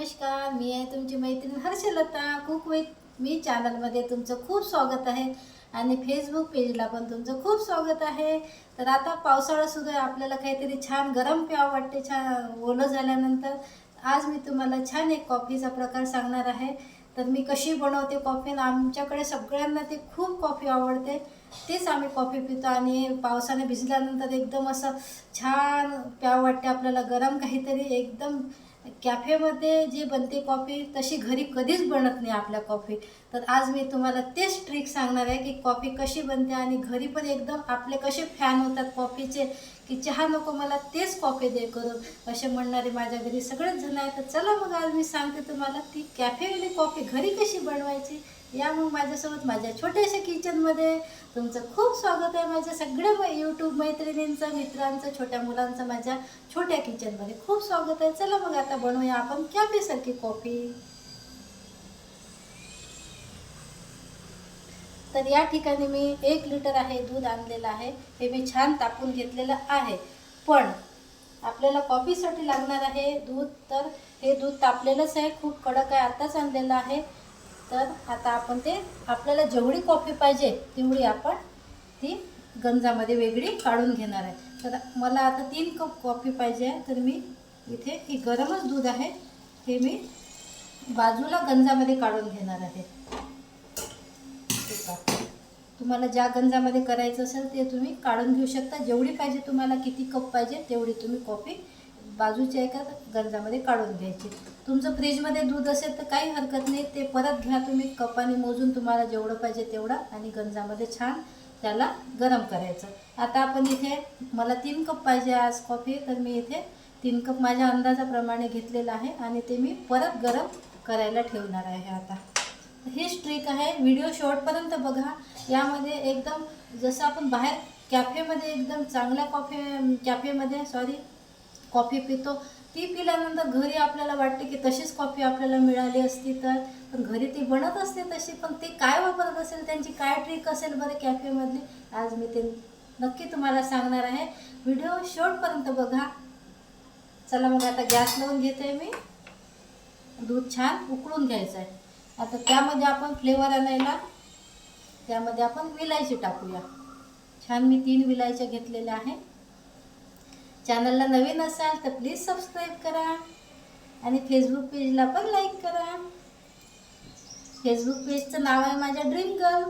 नमस्कार, मी आहे तुमची मैत्रीण हर्षलता कुक विथ मी चॅनलमध्ये तुमचं खूप स्वागत आहे आणि फेसबुक पेजला पण तुमचं खूप स्वागत आहे. तर आता पावसाळा सुरू आहे, आपल्याला काहीतरी छान गरम प्यावं वाटते. छान ओलं झाल्यानंतर आज मी तुम्हाला छान एक कॉफीचा प्रकार सांगणार आहे. तर मी कशी बनवते कॉफी, आमच्याकडे सगळ्यांना ते खूप कॉफी आवडते, तेच आम्ही कॉफी पितो. आणि पावसाने भिजल्यानंतर एकदम असं छान प्यावं वाटते आपल्याला गरम काहीतरी. एकदम कॅफेमध्ये जी बनते कॉफी तशी घरी कधीच बनत नाही आपल्या कॉफी. तर आज मी तुम्हाला तेच ट्रिक सांगणार आहे की कॉफी कशी बनते आणि घरी पण एकदम आपले कसे फॅन होतात कॉफीचे, की चहा नको मला तेच कॉफी दे करून असे म्हणणारे माझ्या घरी सगळेच जण आहेत. तर चला मग आज मी सांगते तुम्हाला ती कॅफेवाली कॉफी घरी कशी बनवायची. या मग माझ्यासोबत माझ्या छोट्याशा किचनमध्ये तुमचं खूप स्वागत आहे. माझ्या सगळ्या यूट्यूब मैत्रिणींचं, मित्रांचं, छोट्या मुलांचं माझ्या छोट्या किचनमध्ये खूप स्वागत आहे. चला मग आता बनवूया आपण कॅफेसारखी कॉफी. तर या ठिकाणी मी 1 लिटर आहे दूध आणलेलं आहे. हे मी छान तापून घेतलेलं आहे. पण आपल्याला कॉफीसाठी लागणार आहे दूध. तर हे दूध तापलेलंच आहे, खूप कडक आहे, आत्ताच आणलेलं आहे. तर आता आपण ते आपल्याला जेवढी कॉफी पाहिजे तेवढी आपण ती गंजामध्ये वेगळी काढून घेणार आहे. तर मला आता 3 कप कॉफी पाहिजे आहे. तर मी इथे ही गरमच दूध आहे, हे मी बाजूला गंजामध्ये काढून घेणार आहे. ठीक आहे, तुम्हाला ज्या गंजामध्ये करायचं असेल ते तुम्ही काढून घेऊ शकता. जेवढी पाहिजे तुम्हाला, किती कप पाहिजे तेवढी तुम्ही कॉफी बाजूच्या एका गंजामध्ये काढून घ्यायची. तुमचं फ्रीजमध्ये दूध असेल तर काही हरकत नाही, ते परत घ्या तुम्ही कपाने मोजून, तुम्हाला जेवढं पाहिजे तेवढं, आणि गंजामध्ये छान त्याला गरम करायचं. आता आपण इथे मला 3 कप पाहिजे आज कॉफी, तर मी इथे 3 कप माझ्या अंदाजाप्रमाणे घेतलेलं आहे आणि ते मी परत गरम करायला ठेवणार आहे. आता हीच ट्रिक आहे, व्हिडिओ शेवटपर्यंत बघा. यामध्ये एकदम जसं आपण बाहेर कॅफेमध्ये एकदम चांगल्या कॉफी पितो, ती पिल्यानंतर घरी आपल्याला वाटते की तशीच कॉफी आपल्याला मिळाली असती तर. पण घरी ती बनत असते तशी, पण ते काय वापरत असेल, त्यांची काय ट्रिक असेल बरं कॅफेमधली, आज मी ते नक्की तुम्हाला सांगणार आहे. व्हिडिओ शेवटपर्यंत बघा. चला मग आता गॅस लावून घेते मी. दूध छान उकळून घ्यायचं आहे. आता त्यामध्ये आपण फ्लेवर आणायला त्यामध्ये आपण विलायची टाकूया. छान मी 3 विलायच्या घेतलेल्या आहे. चॅनलला नवीन असाल तर प्लीज सबस्क्राईब करा आणि फेसबुक पेजला पण लाईक करा. फेसबुक पेजचं नाव आहे माझ्या dream girl.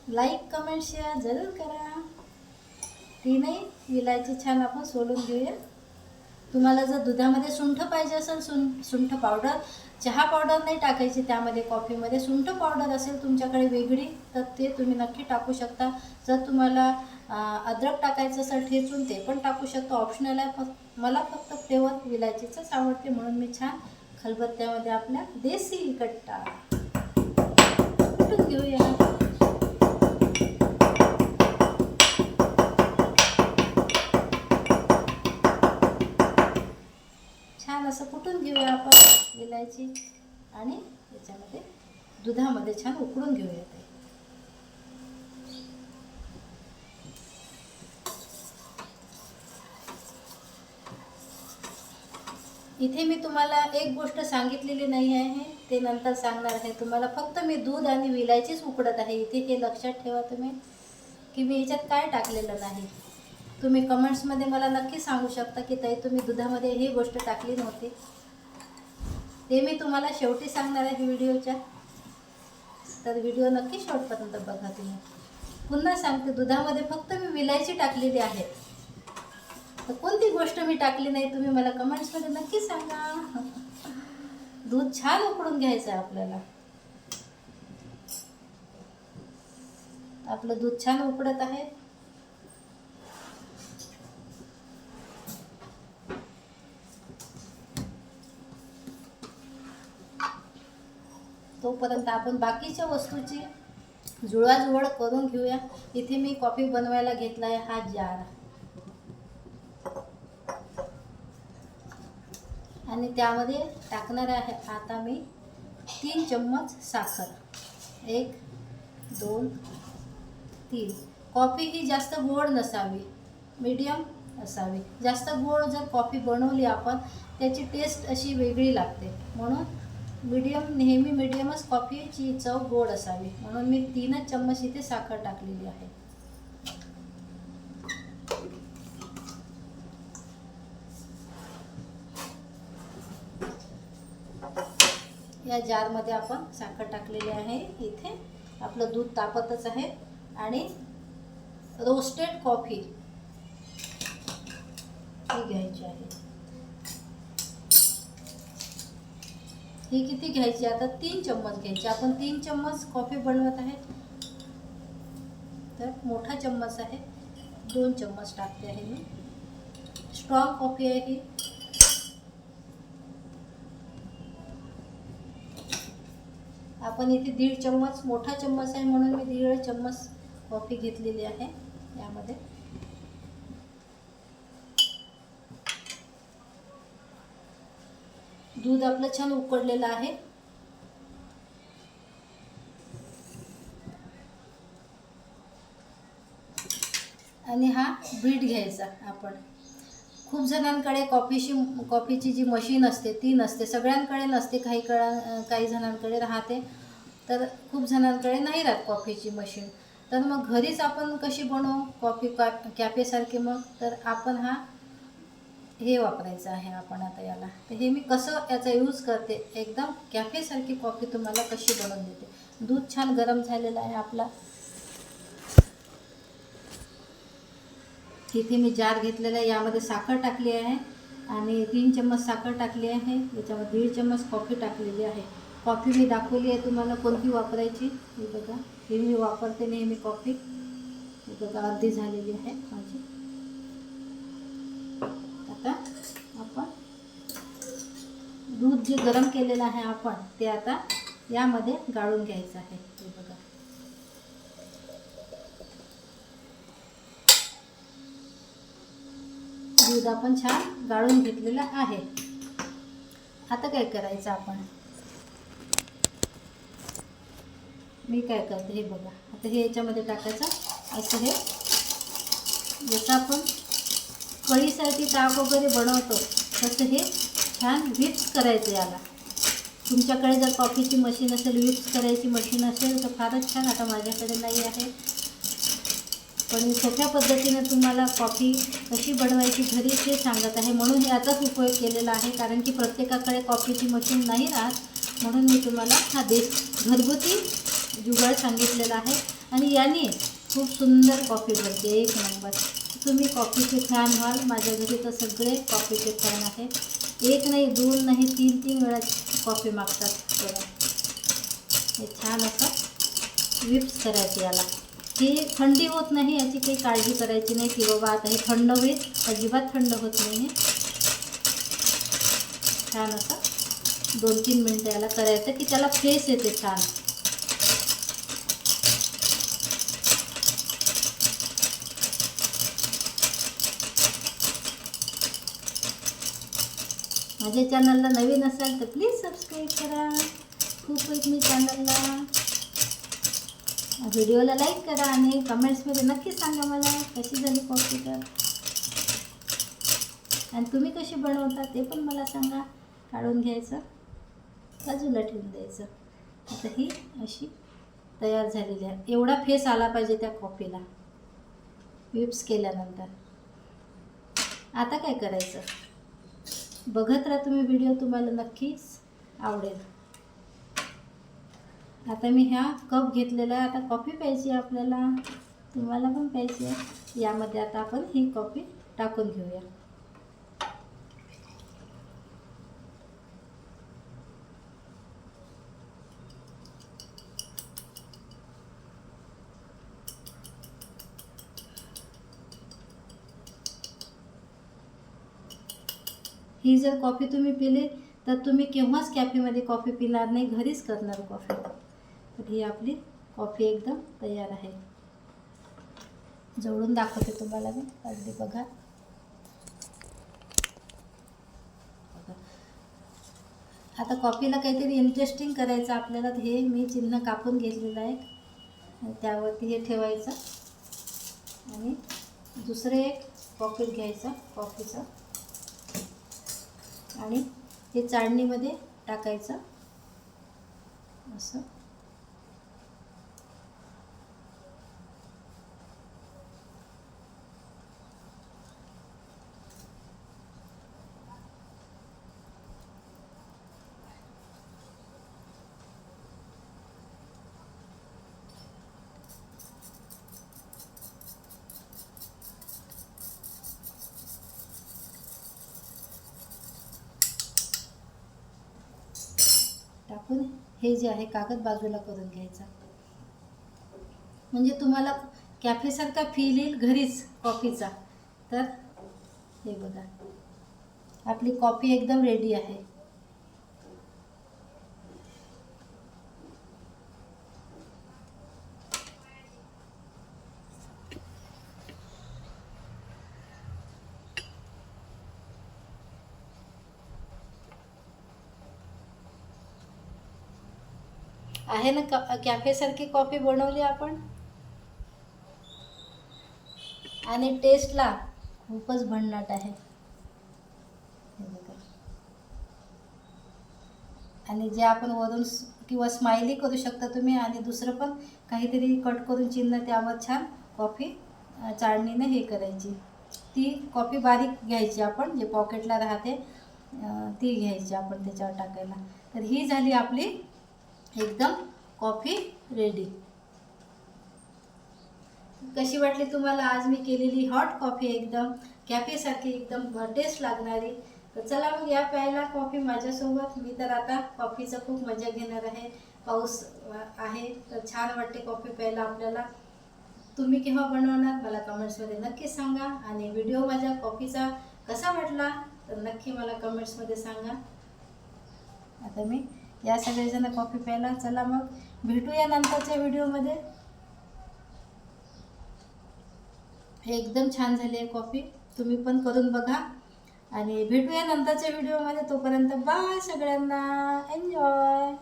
Like, comment, share जरूर करा. 3ही विलायची छान आपण सोलून घेऊया. तुम्हाला जर दुधामध्ये सुंठ पाहिजे असेल, सुंठ पावडर, चहा पावडर नाही टाकायची त्यामध्ये, कॉफीमध्ये सुंठ पावडर असेल तुमच्याकडे वेगळी तर ते तुम्ही नक्की टाकू शकता. जर तुम्हाला अद्रक टाकायचं असेल ठेचून, ते पण टाकू शकतो, ऑप्शनल आहे. मला फक्त फ्लेवर विलायचीचंच आवडते, म्हणून मी छान खलबत्त्यामध्ये आपल्या देसी कट्टा कुटून घेऊया. छान असं कुटून घेऊया आपण विलायची आणि याच्यामध्ये दुधामध्ये छान उकळून घेऊया ते. इथे मी तुम्हाला एक गोष्ट सांगितलेली नाही आहे, ते नंतर सांगणार आहे तुम्हाला. फक्त मी दूध आणि विलायचीच उकडत आहे इथे, हे लक्षात ठेवा तुम्ही, की मी याच्यात काय टाकलेलं नाही. तुम्ही कमेंट्समध्ये मला नक्की सांगू शकता की ताई तुम्ही दुधामध्ये ही गोष्ट टाकली नव्हती. ते मी तुम्हाला शेवटी सांगणार आहे व्हिडिओच्या. तर व्हिडिओ नक्की शेवटपर्यंत बघा तुम्ही. पुन्हा सांगते, दुधामध्ये फक्त मी विलायची टाकलेली आहे. तर कोणती गोष्ट मी टाकली नाही तुम्ही मला कमेंट्समध्ये नक्की सांगा. दूध छान उकळून घ्यायचं आहे आपल्याला. आपलं दूध छान उकळत आहे. तोपर्यंत आपण बाकीच्या वस्तूची जुळवाजुळव करून घेऊया. इथे मी कॉफी बनवायला घेतला आहे हा जार, आणि त्यामध्ये टाकणार आहे आता मी 3 चम्मच साखर. 1, 2, 3. कॉफी ही जास्त गोड नसावी, मीडियम असावी. जास्त गोड जर कॉफी बनवली आपण त्याची टेस्ट अशी वेगळी लागते. म्हणून नेहमी मीडियमच कॉफीची चव गोड असावी. म्हणून मी 3च चम्मच इथे साखर टाकलेली आहे. या जारमध्ये आपण साखर टाकलेली आहे. इथे आपलं दूध तापतच आहे आणि रोस्टेड कॉफी ही घ्यायची आहे. ही किती घ्यायची आता 3 चम्मच घ्यायची. आपण 3 चम्मच कॉफी बनवत आहे तर मोठा चम्मच आहे 2 चम्मच टाकते आहे मी. स्ट्रॉंग कॉफी आहे ही. आपण इथे 1.5 चम्मच मोठा चम्मच आहे म्हणून मी 1.5 चम्मच कॉफी घेतलेली आहे यामध्ये. दूध आपलं छान उकळलेलं आहे. आणि हा बीट घ्यायचा आपण. खूप जणांकडे कॉफीची जी मशीन असते ती नसते. सगळ्यांकडे नसते, काही जणांकडे राहते, तर खूप जणांकडे नाही राहत कॉफीची मशीन. तर मग घरीच आपण कशी बनवू कॉफी कॅफेसारखी. मग तर आपण हे वापरायचं आहे आपण आता याला. तर हे मी कसं याचा यूज करते, एकदम कॅफेसारखी कॉफी तुम्हाला कशी बनवून देते. दूध छान गरम झालेला आहे आपला. इथे मी जार घेतलेला आहे, यामध्ये साखर टाकली आहे आणि 3 चम्मच साखर टाकली आहे. याच्यामध्ये 1.5 चम्मच कॉफी टाकलेली आहे. कॉफी मी दाखवली आहे तुम्हाला कोणती वापरायची. हे बघा, हे मी वापरते नेहमी कॉफी. हे बघा अर्धी झालेली आहे माझी. आता आपण दूध जे गरम केलेलं आहे आपण ते आता यामध्ये गाळून घ्यायचं आहे. हे बघा, दूध आपण छान गाळून घेतलेलं आहे. आता काय करायचं आपण, मी काय करते हे बघा. आता हे याच्यामध्ये टाकायचं. असं हे जसं आपण कढीसाठी ताक वगैरे बनवतो तसं हे छान व्हिप्स करायचं याला. तुमच्याकडे जर कॉफीची मशीन असेल, व्हिप्स करायची मशीन असेल तर फारच छान. आता माझ्याकडे नाही आहे, पण सोप्या पद्धतीने तुम्हाला कॉफी कशी बनवायची घरी ते सांगत आहे. म्हणून याचाच उपयोग केलेला आहे, कारण की प्रत्येकाकडे कॉफीची मशीन नाही राहत. म्हणून मी तुम्हाला हा घरगुती जुगाड सांगितलेला आहे. आणि याने खूप सुंदर कॉफी बनते, एक नंबर. तुम्ही कॉफीचे फॅन व्हाल. माझ्या घरी तर सगळे कॉफीचे फॅन आहे. 1 नाही 2 नाही 3 वेळा कॉफी मागतात. हे छान असं व्हिप्स करायचं याला. हे थंडी होत नाही याची काही काळजी करायची नाही की बाबा आता हे थंड होईल. अजिबात थंड होत नाही. छान असं 2-3 मिनटं याला करायचं की त्याला फेस येते छान. माझ्या चॅनलला नवीन असाल तर प्लीज सबस्क्राईब करा. खूप एक मी चॅनलला. व्हिडिओला लाईक करा आणि कमेंट्समध्ये नक्की सांगा मला कशी झाली कॉफी. तर आणि तुम्ही कशी बनवता ते पण मला सांगा. काढून घ्यायचं, बाजूला ठेवून द्यायचं. आता ही अशी तयार झालेली आहे. एवढा फेस आला पाहिजे त्या कॉफीला व्हिप्स केल्यानंतर. आता काय करायचं, बघत राहा तुम्ही व्हिडिओ, तुम्हाला नक्कीच आवडेल. आता मी ह्या कप घेतलेला आहे. आता कॉफी प्यायची आपल्याला, तुम्हाला पण प्यायची आहे. यामध्ये आता आपण ही कॉफी टाकून घेऊया. ही जर कॉफी तुम्ही पिली तर तुम्ही केव्हाच कॅफेमध्ये कॉफी पिणार नाही, घरीच करणार कॉफी. तर ही आपली कॉफी एकदम तयार आहे. जवळून दाखवते तुम्हाला मी. अगदी बघा. आता कॉफीला काहीतरी इंटरेस्टिंग करायचं आपल्याला. तर हे मी चिन्ह कापून घेतलेलं आहे, त्यावरती हे ठेवायचं. आणि दुसरे एक पॉकेट घ्यायचं कॉफीचं आणि हे चाळणीमध्ये टाकायचं असं. टाकून हे जे आहे कागद बाजूला करून घ्यायचा, म्हणजे तुम्हाला कॅफेसारखा फील येईल घरीच कॉफीचा. तर हे बघा आपली कॉफी एकदम रेडी आहे. आहे ना कॅफेसारखी कॉफी बनवली आपण आणि टेस्टला खूपच भन्नाट आहे. हे बघा. आणि जे आपण वरून किंवा स्माइली करू शकता तुम्ही आणि दुसरं पण काहीतरी कट करून चिन्ह त्यावर छान कॉफी चाळणीने हे करायची. ती कॉफी बारीक घ्यायची आपण, जे पॉकेटला राहते ती घ्यायची आपण त्याच्यावर टाकायला. तर ही झाली आपली एकदम कॉफी रेडी. कशी वाटली तुम्हाला आज मी केलेली हॉट कॉफी, एकदम कॅफेसारखी एकदम टेस्ट लागणारी. तर चला मग या प्यायला कॉफी माझ्यासोबत. मी तर आता कॉफीचं खूप मजा घेणार आहे. पाऊस आहे तर छान वाटते कॉफी प्यायला आपल्याला. तुम्ही केव्हा बनवणार मला कमेंट्समध्ये नक्की सांगा. आणि व्हिडिओ माझ्या कॉफीचा कसा वाटला तर नक्की मला कमेंट्समध्ये सांगा. आता मी या सगळेजण कॉफी प्यायला. चला मग भेटूया नंतरच्या व्हिडिओमध्ये. एकदम छान झाली आहे कॉफी, तुम्ही पण करून बघा आणि भेटूया नंतरच्या व्हिडिओमध्ये. तोपर्यंत बाय सगळ्यांना, एन्जॉय.